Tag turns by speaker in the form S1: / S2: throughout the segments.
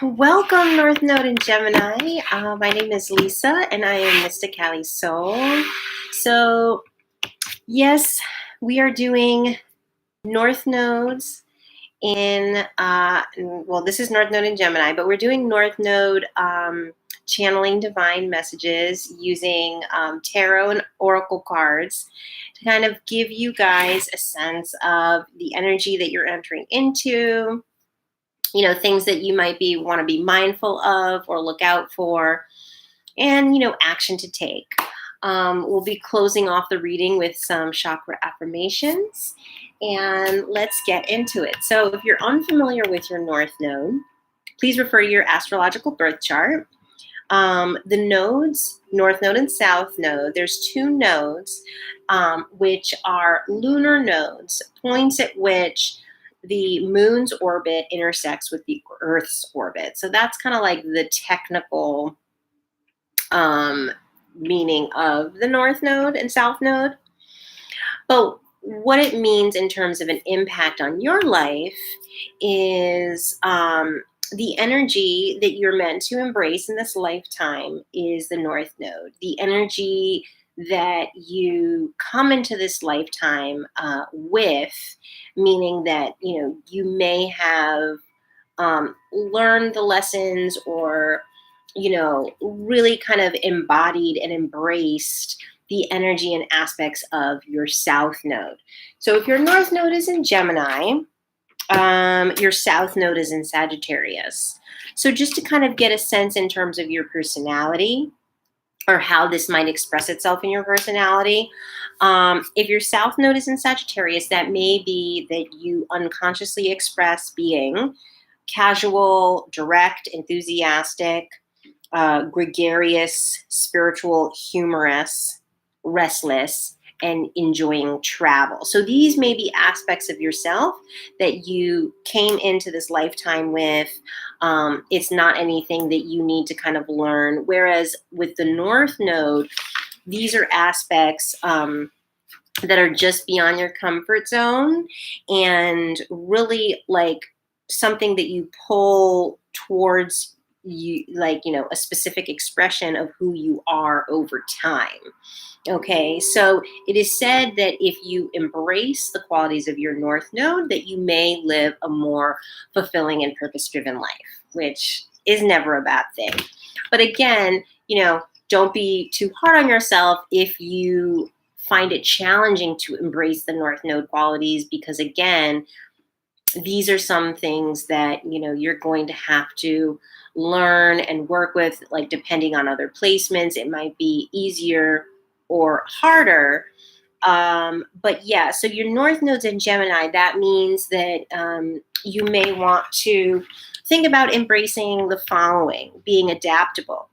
S1: Welcome, North Node in Gemini. My name is Lisa, and I am mystikalisol. So, yes, we are doing North Nodes in, well, this is North Node in Gemini, but we're doing North Node channeling divine messages using tarot and oracle cards to kind of give you guys a sense of the energy that you're entering into, things that you might want to be mindful of or look out for, and, action to take. We'll be closing off the reading with some chakra affirmations, and let's get into it. So if you're unfamiliar with your North Node, please refer to your astrological birth chart. The nodes, North Node and South Node, there's two nodes, which are lunar nodes, points at which the moon's orbit intersects with the Earth's orbit. So that's kind of like the technical meaning of the North Node and South Node. But what it means in terms of an impact on your life is the energy that you're meant to embrace in this lifetime is the North Node. The energy that you come into this lifetime with, meaning that, you may have learned the lessons or, really kind of embodied and embraced the energy and aspects of your South Node. So if your North Node is in Gemini, your South Node is in Sagittarius. So just to kind of get a sense in terms of your personality or how this might express itself in your personality, if your South Node is in Sagittarius, that may be that you unconsciously express being casual, direct, enthusiastic, gregarious, spiritual, humorous, restless, and enjoying travel. So these may be aspects of yourself that you came into this lifetime with. It's not anything that you need to kind of learn. Whereas with the North Node, these are aspects that are just beyond your comfort zone and really like something that you pull towards you, like, a specific expression of who you are over time. Okay, so it is said that if you embrace the qualities of your North Node, that you may live a more fulfilling and purpose-driven life, which is never a bad thing. But again, don't be too hard on yourself if you find it challenging to embrace the North Node qualities, because again, these are some things that, you're going to have to learn and work with, like depending on other placements, it might be easier or harder. But yeah, so your North Node's in Gemini, that means that you may want to think about embracing the following: being adaptable,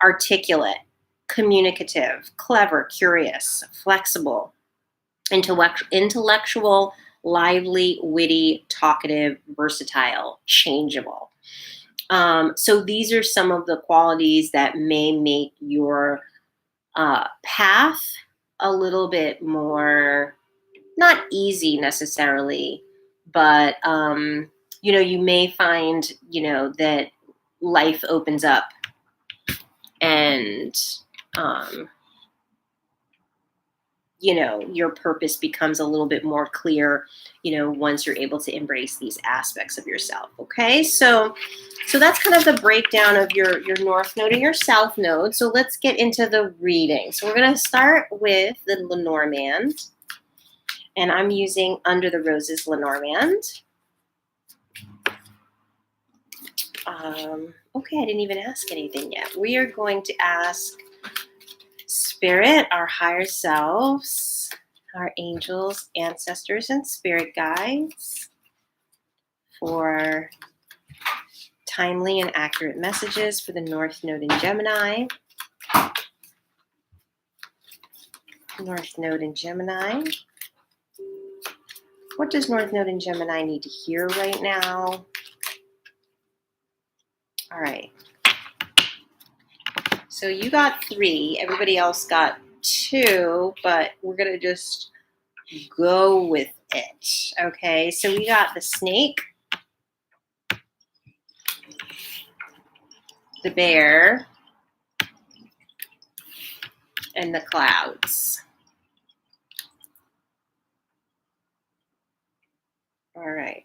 S1: articulate, communicative, clever, curious, flexible, intellectual, lively, witty, talkative, versatile, changeable. So these are some of the qualities that may make your path a little bit more, not easy necessarily, but, you may find, that life opens up and, your purpose becomes a little bit more clear, once you're able to embrace these aspects of yourself. Okay, so that's kind of the breakdown of your North Node and your South Node. So let's get into the reading. So we're going to start with the Lenormand, and I'm using Under the Roses Lenormand. Okay, I didn't even ask anything yet. We are going to ask Spirit, our higher selves, our angels, ancestors, and spirit guides for timely and accurate messages for the North Node in Gemini. North Node in Gemini. What does North Node in Gemini need to hear right now? All right. So you got 3. Everybody else got 2, but we're going to just go with it. Okay, so we got the Snake, the bear, and the clouds. All right.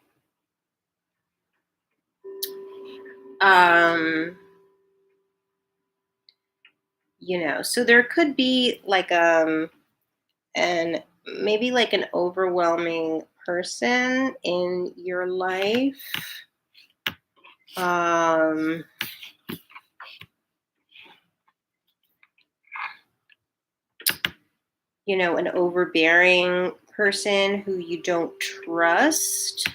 S1: So there could be like and maybe like an overwhelming person in your life. Um, an overbearing person who you don't trust.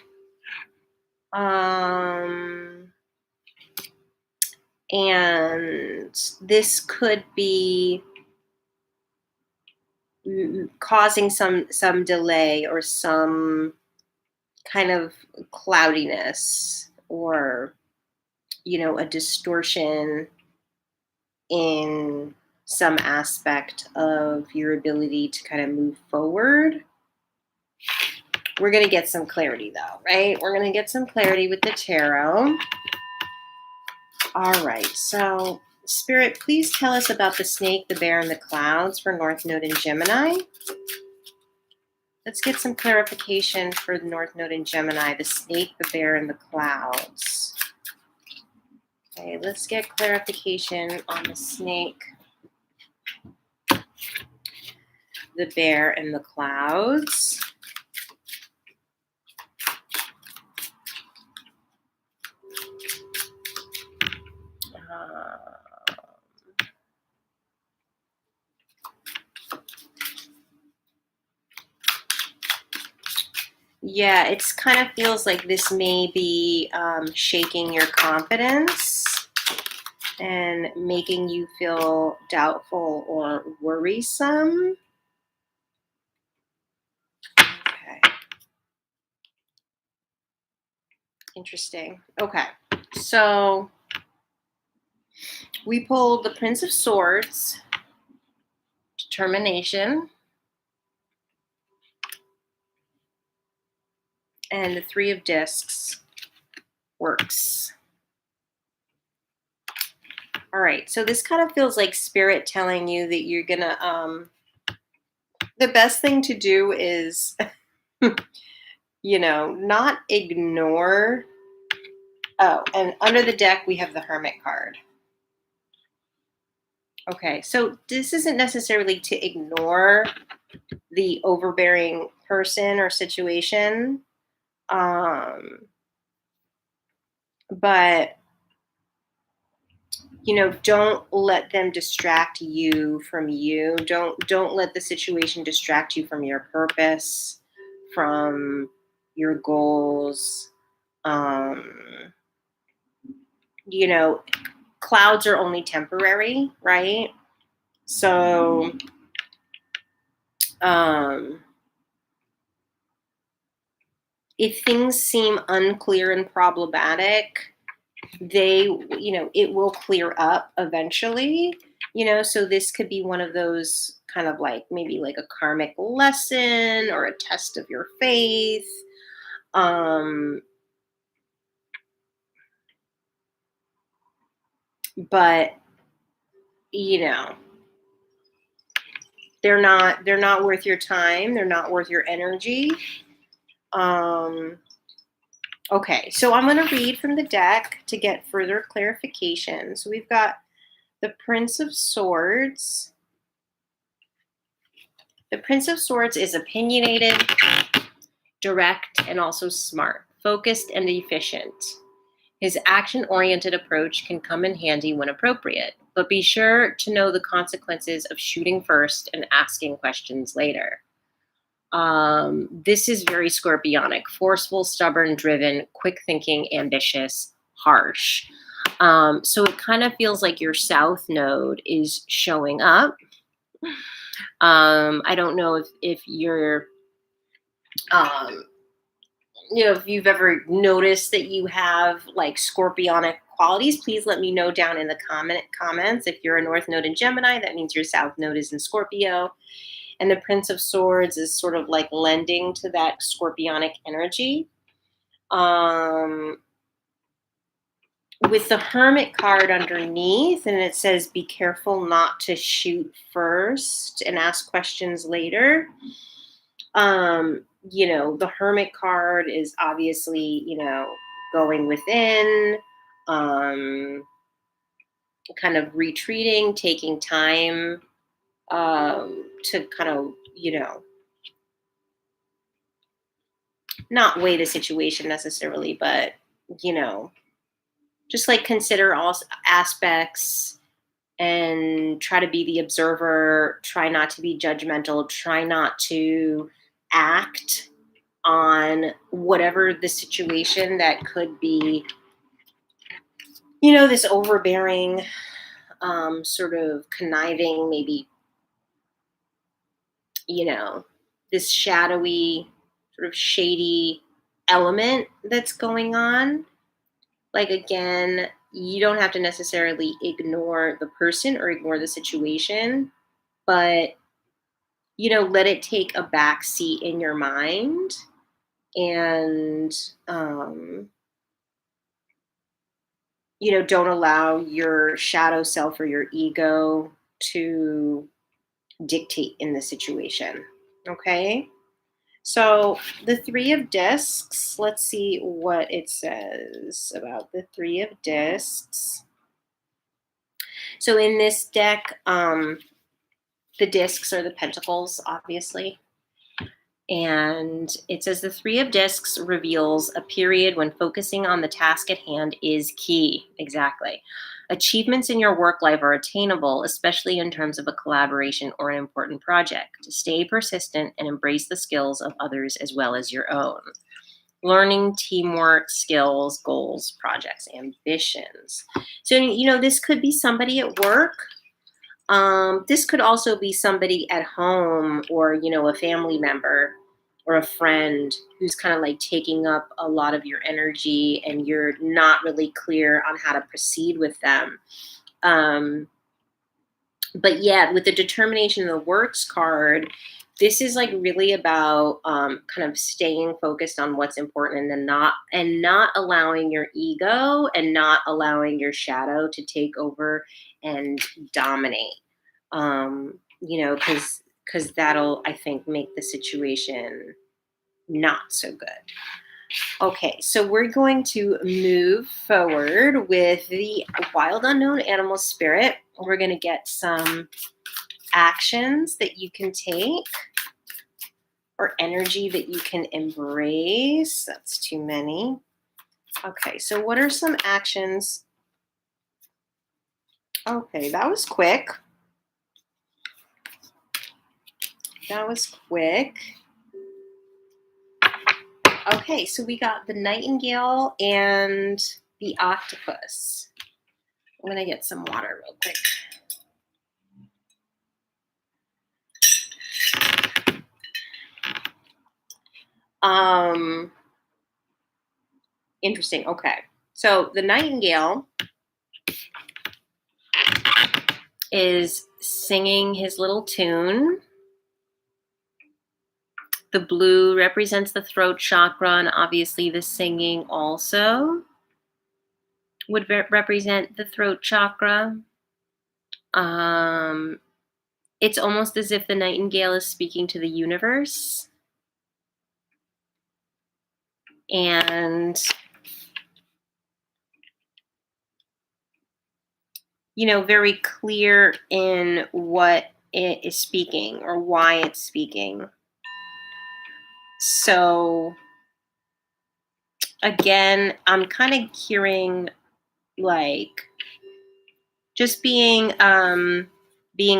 S1: And this could be causing some delay or some kind of cloudiness or a distortion in some aspect of your ability to kind of move forward. We're going to get some clarity though, right? We're going to get some clarity with the tarot. All right, so Spirit, please tell us about the snake, the bear, and the clouds for North Node in Gemini. Let's get some clarification for the North Node in Gemini, the snake, the bear, and the clouds. Okay, let's get clarification on the snake, the bear, and the clouds. Yeah, it's kind of feels like this may be shaking your confidence and making you feel doubtful or worrisome. Okay. Interesting. Okay. So we pulled the Prince of Swords, determination, and the Three of Discs, works. All right. So this kind of feels like Spirit telling you that you're going to, the best thing to do is, not ignore. Oh, and under the deck, we have the Hermit card. Okay, so this isn't necessarily to ignore the overbearing person or situation, but don't let them distract you from you. Don't let the situation distract you from your purpose, from your goals. Clouds are only temporary, right? So if things seem unclear and problematic, it will clear up eventually, so this could be one of those kind of like maybe like a karmic lesson or a test of your faith. But they're not worth your time. They're not worth your energy. Okay, so I'm going to read from the deck to get further clarification. So we've got the Prince of Swords. The Prince of Swords is opinionated, direct, and also smart, focused, and efficient. His action-oriented approach can come in handy when appropriate, but be sure to know the consequences of shooting first and asking questions later. This is very scorpionic, forceful, stubborn, driven, quick thinking, ambitious, harsh. So it kind of feels like your South Node is showing up. I don't know if you're, if you've ever noticed that you have like scorpionic qualities. Please let me know down in the comments. If you're a North Node in Gemini, that means your South Node is in Scorpio. And the Prince of Swords is sort of like lending to that scorpionic energy. with the Hermit card underneath, and it says, be careful not to shoot first and ask questions later. The Hermit card is obviously, going within, um, kind of retreating, taking time to kind of, not weigh the situation necessarily, but, you know, just like consider all aspects and try to be the observer, try not to be judgmental, try not to act on whatever the situation that could be, this overbearing, sort of conniving, maybe, this shadowy, sort of shady element that's going on. Like, again, you don't have to necessarily ignore the person or ignore the situation, but, let it take a back seat in your mind. And, don't allow your shadow self or your ego to dictate in the situation. Okay. So the Three of Discs, let's see what it says about the Three of Discs. So in this deck, the discs are the pentacles, obviously. And it says the Three of Discs reveals a period when focusing on the task at hand is key. Exactly. Achievements in your work life are attainable, especially in terms of a collaboration or an important project. Stay persistent and embrace the skills of others as well as your own. Learning, teamwork, skills, goals, projects, ambitions. So, this could be somebody at work. This could also be somebody at home, or, a family member or a friend who's kind of like taking up a lot of your energy and you're not really clear on how to proceed with them. But yeah, with the determination of the works card, this is like really about kind of staying focused on what's important and not allowing your ego and not allowing your shadow to take over and dominate. Because that'll, I think, make the situation not so good. Okay, so we're going to move forward with the wild unknown animal spirit. We're going to get some actions that you can take or energy that you can embrace. That's too many. Okay, so what are some actions? Okay, that was quick. Okay, so we got the nightingale and the octopus. I'm going to get some water real quick. Interesting. Okay. So the nightingale is singing his little tune. The blue represents the throat chakra, and obviously the singing also would represent the throat chakra. It's almost as if the nightingale is speaking to the universe. And, very clear in what it is speaking or why it's speaking. So, again, I'm kind of hearing like just being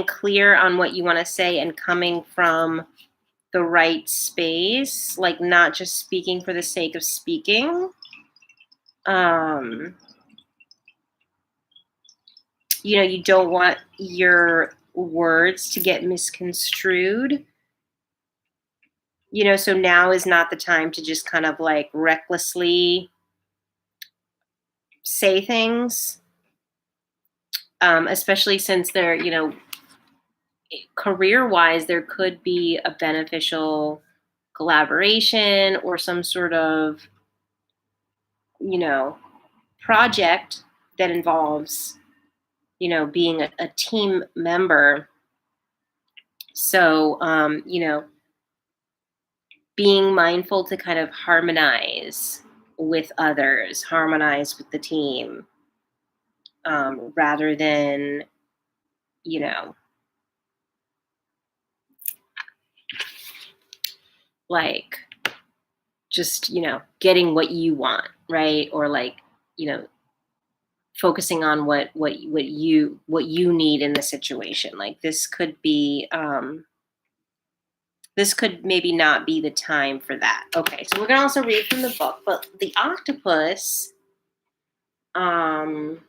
S1: clear on what you want to say and coming from the right space, like not just speaking for the sake of speaking. You don't want your words to get misconstrued. So now is not the time to just kind of like recklessly say things, especially since they're, career-wise, there could be a beneficial collaboration or some sort of, project that involves, being a team member. So, being mindful to kind of harmonize with others, harmonize with the team, rather than, you know, like just, getting what you want, right? Or like, you know, focusing on what you need in the situation. Like this could maybe not be the time for that. Okay, so we're gonna also read from the book, but the octopus, um,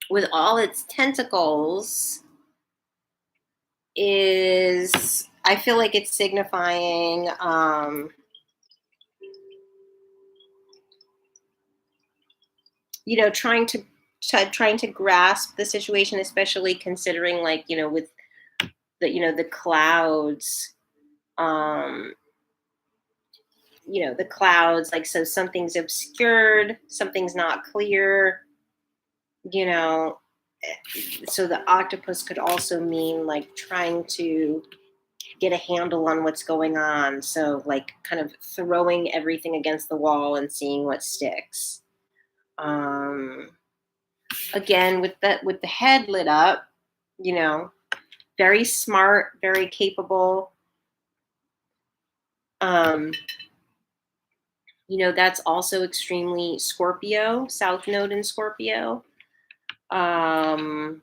S1: with all its tentacles, is I feel like it's signifying, trying to grasp the situation, especially considering, like, with the clouds, um the clouds, like, so something's obscured, something's not clear, you know so the octopus could also mean like trying to get a handle on what's going on, so like kind of throwing everything against the wall and seeing what sticks. um Again, with the head lit up, you know very smart, very capable. um that's also extremely Scorpio, South Node in Scorpio. um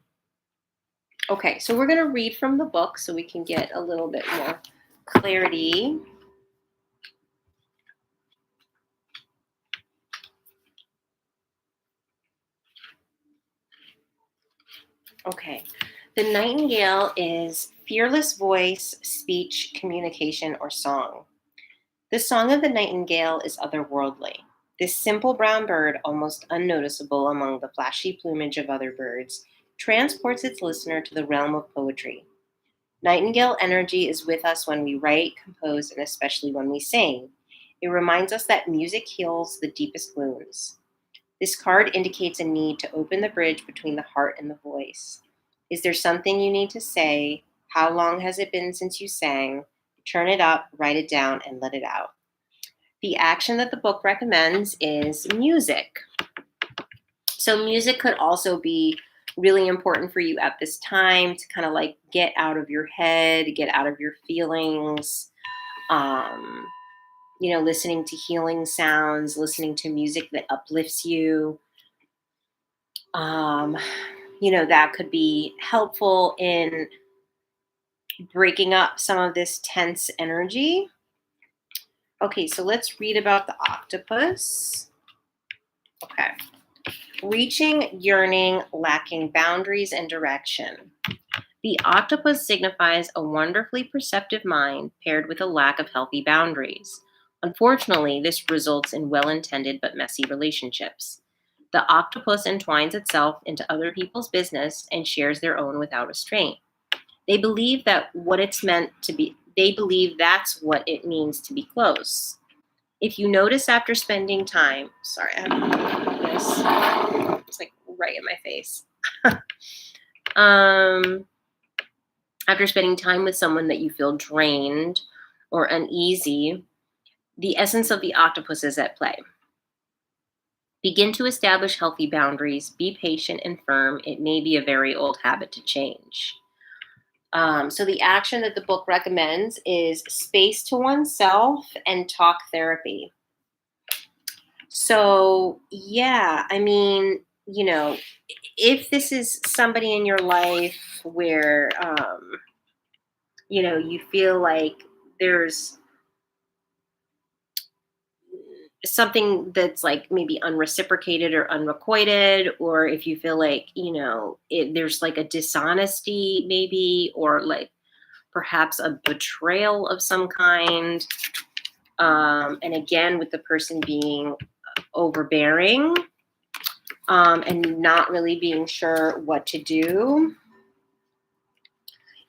S1: okay, so we're going to read from the book so we can get a little bit more clarity. Okay. The nightingale is fearless voice, speech, communication, or song. The song of the nightingale is otherworldly. This simple brown bird, almost unnoticeable among the flashy plumage of other birds, transports its listener to the realm of poetry. Nightingale energy is with us when we write, compose, and especially when we sing. It reminds us that music heals the deepest wounds. This card indicates a need to open the bridge between the heart and the voice. Is there something you need to say? How long has it been since you sang? Turn it up, write it down, and let it out. The action that the book recommends is music. So, music could also be really important for you at this time to kind of like get out of your head, get out of your feelings. Um, listening to healing sounds, listening to music that uplifts you. Um, that could be helpful in breaking up some of this tense energy. Okay, so let's read about the octopus. Okay. Reaching, yearning, lacking boundaries and direction. The octopus signifies a wonderfully perceptive mind paired with a lack of healthy boundaries. Unfortunately, this results in well intended but messy relationships. The octopus entwines itself into other people's business and shares their own without restraint. They believe they believe that's what it means to be close. If you notice after spending time, sorry, I have this, it's like right in my face. After spending time with someone that you feel drained or uneasy, the essence of the octopus is at play. Begin to establish healthy boundaries. Be patient and firm. It may be a very old habit to change. So the action that the book recommends is space to oneself and talk therapy. So, yeah, I mean, if this is somebody in your life where, you feel like there's something that's like maybe unreciprocated or unrequited, or if you feel like, there's like a dishonesty maybe, or like perhaps a betrayal of some kind. And again, with the person being overbearing, and not really being sure what to do.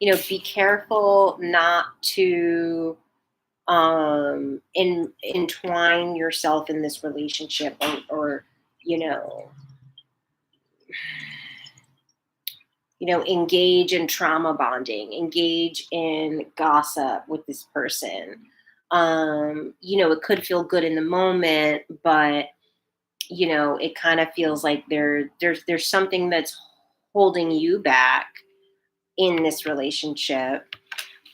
S1: Be careful not to entwine yourself in this relationship, or engage in trauma bonding, engage in gossip with this person. It could feel good in the moment, but it kind of feels like there's something that's holding you back in this relationship.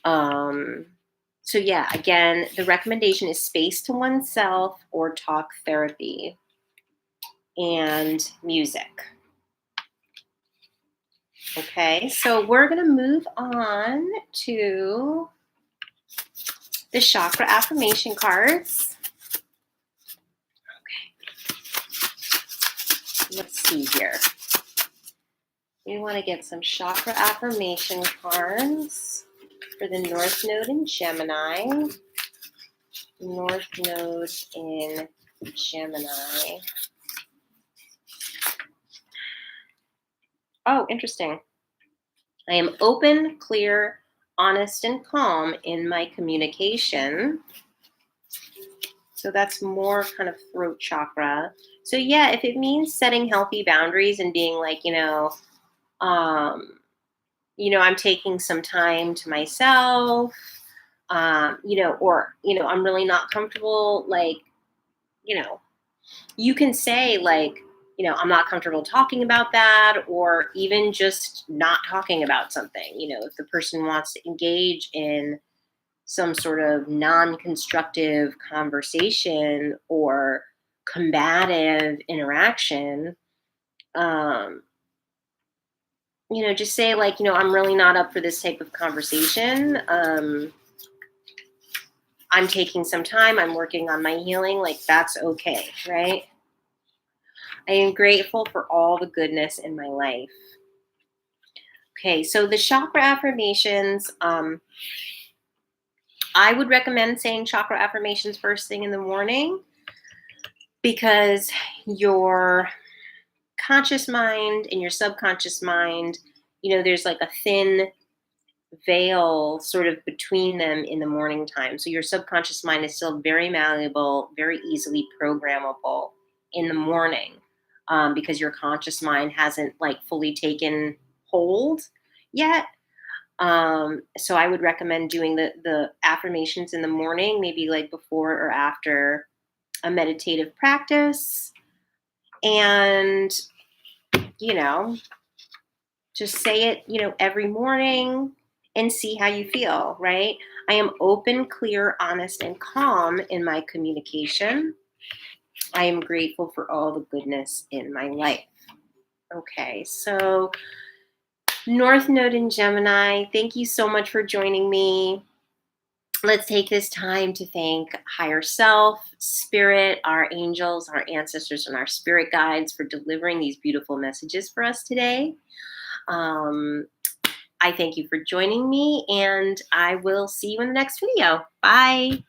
S1: So yeah, again, the recommendation is space to oneself or talk therapy and music. Okay, so we're going to move on to the chakra affirmation cards. Okay, let's see here. We want to get some chakra affirmation cards for the North Node in Gemini. North Node in Gemini. Oh, interesting. I am open, clear, honest, and calm in my communication. So that's more kind of throat chakra. So yeah, if it means setting healthy boundaries and being like, I'm taking some time to myself, or, I'm really not comfortable, like, you can say like, I'm not comfortable talking about that, or even just not talking about something. If the person wants to engage in some sort of non-constructive conversation or combative interaction, just say like, I'm really not up for this type of conversation. I'm taking some time. I'm working on my healing. Like, that's okay, right? I am grateful for all the goodness in my life. Okay, so the chakra affirmations, I would recommend saying chakra affirmations first thing in the morning, because your conscious mind and your subconscious mind, there's like a thin veil sort of between them in the morning time. So your subconscious mind is still very malleable, very easily programmable in the morning, because your conscious mind hasn't like fully taken hold yet. So I would recommend doing the affirmations in the morning, maybe like before or after a meditative practice. And, just say it, every morning and see how you feel, right? I am open, clear, honest, and calm in my communication. I am grateful for all the goodness in my life. Okay, so North Node in Gemini, thank you so much for joining me. Let's take this time to thank higher self, spirit, our angels, our ancestors, and our spirit guides for delivering these beautiful messages for us today. I thank you for joining me, and I will see you in the next video. Bye.